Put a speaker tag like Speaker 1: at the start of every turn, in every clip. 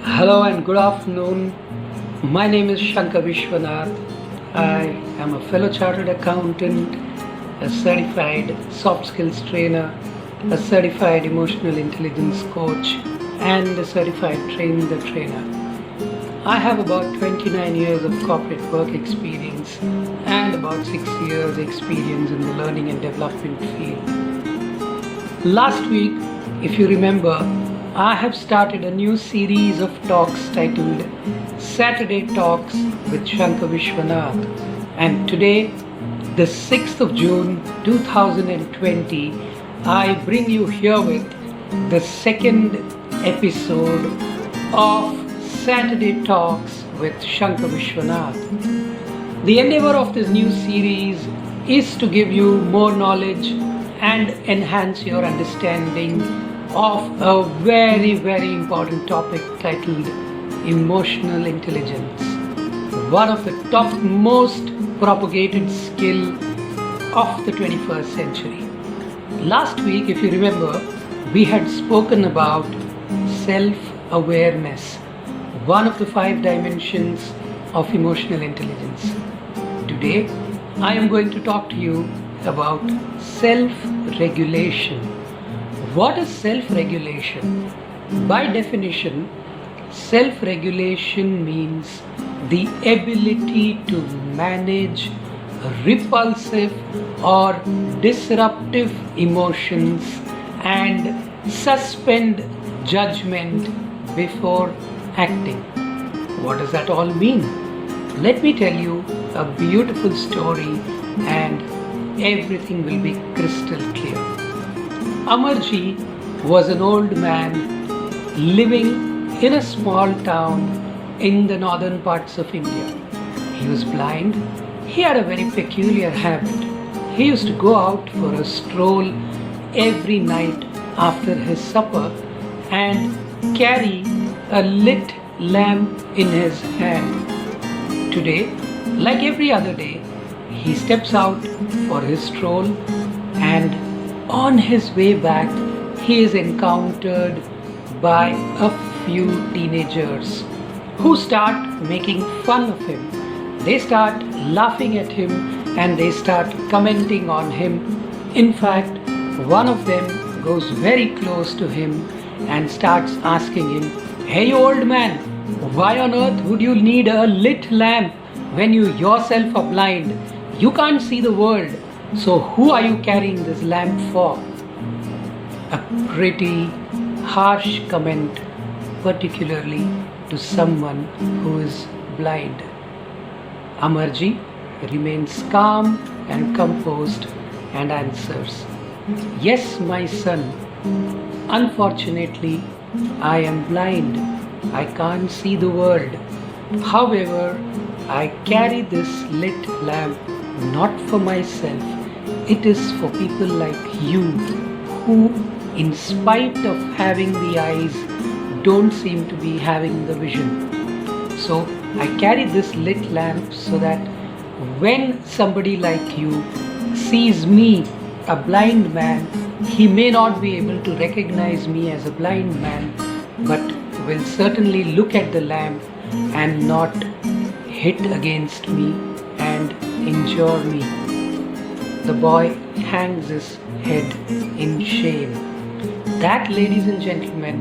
Speaker 1: Hello and good afternoon. My name is Shankar Vishwanath. I am a fellow chartered accountant, a certified soft skills trainer, a certified emotional intelligence coach, and a certified train the trainer. I have about 29 years of corporate work experience and about 6 years experience in the learning and development field. Last week, if you remember, I have started a new series of talks titled Saturday Talks with Shankar Vishwanath, and today, the 6th of June 2020, I bring you herewith the second episode of Saturday Talks with Shankar Vishwanath. The endeavor of this new series is to give you more knowledge and enhance your understanding of a very, very important topic titled emotional intelligence, one of the top most propagated skill of the 21st century. Last week, if you remember, we had spoken about self-awareness, one of the 5 dimensions of emotional intelligence. Today, I am going to talk to you about self-regulation. What is self-regulation? By definition, self-regulation means the ability to manage repulsive or disruptive emotions and suspend judgment before acting. What does that all mean? Let me tell you a beautiful story and everything will be crystal clear. Amarji was an old man living in a small town in the northern parts of India. He was blind. He had a very peculiar habit. He used to go out for a stroll every night after his supper and carry a lit lamp in his hand. Today, like every other day, he steps out for his stroll, and on his way back, he is encountered by a few teenagers who start making fun of him. They start laughing at him and they start commenting on him. In fact, one of them goes very close to him and starts asking him, "Hey old man, why on earth would you need a lit lamp when you yourself are blind? You can't see the world. So who are you carrying this lamp for?" A pretty harsh comment, particularly to someone who is blind. Amarji remains calm and composed and answers, "Yes, my son. Unfortunately, I am blind. I can't see the world. However, I carry this lit lamp not for myself. It is for people like you who, in spite of having the eyes, don't seem to be having the vision. So I carry this lit lamp so that when somebody like you sees me, a blind man, he may not be able to recognize me as a blind man, but will certainly look at the lamp and not hit against me and injure me." The boy hangs his head in shame. That, ladies and gentlemen,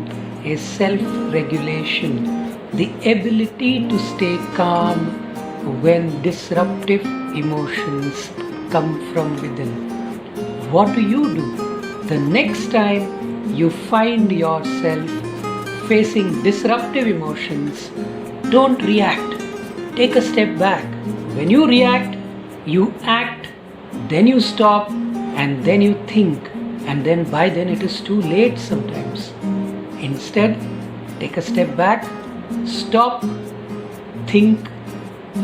Speaker 1: is self-regulation, the ability to stay calm when disruptive emotions come from within. What do? The next time you find yourself facing disruptive emotions, don't react. Take a step back. When you react, you act, then you stop, and then you think, and then by then it is too late sometimes. Instead, take a step back, stop, think.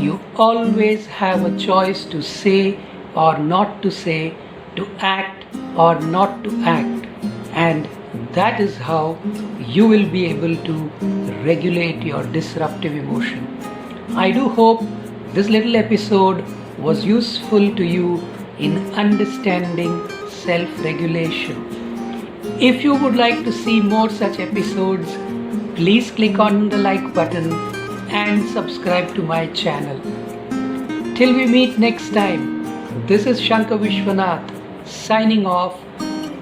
Speaker 1: You always have a choice to say or not to say, to act or not to act, and that is how you will be able to regulate your disruptive emotion. I do hope this little episode was useful to you in understanding self-regulation. If you would like to see more such episodes, Please click on the like button and subscribe to my channel. Till we meet next time, this is Shankar Vishwanath signing off,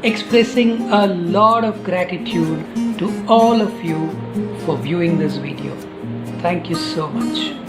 Speaker 1: expressing a lot of gratitude to all of you for viewing this video. Thank you so much.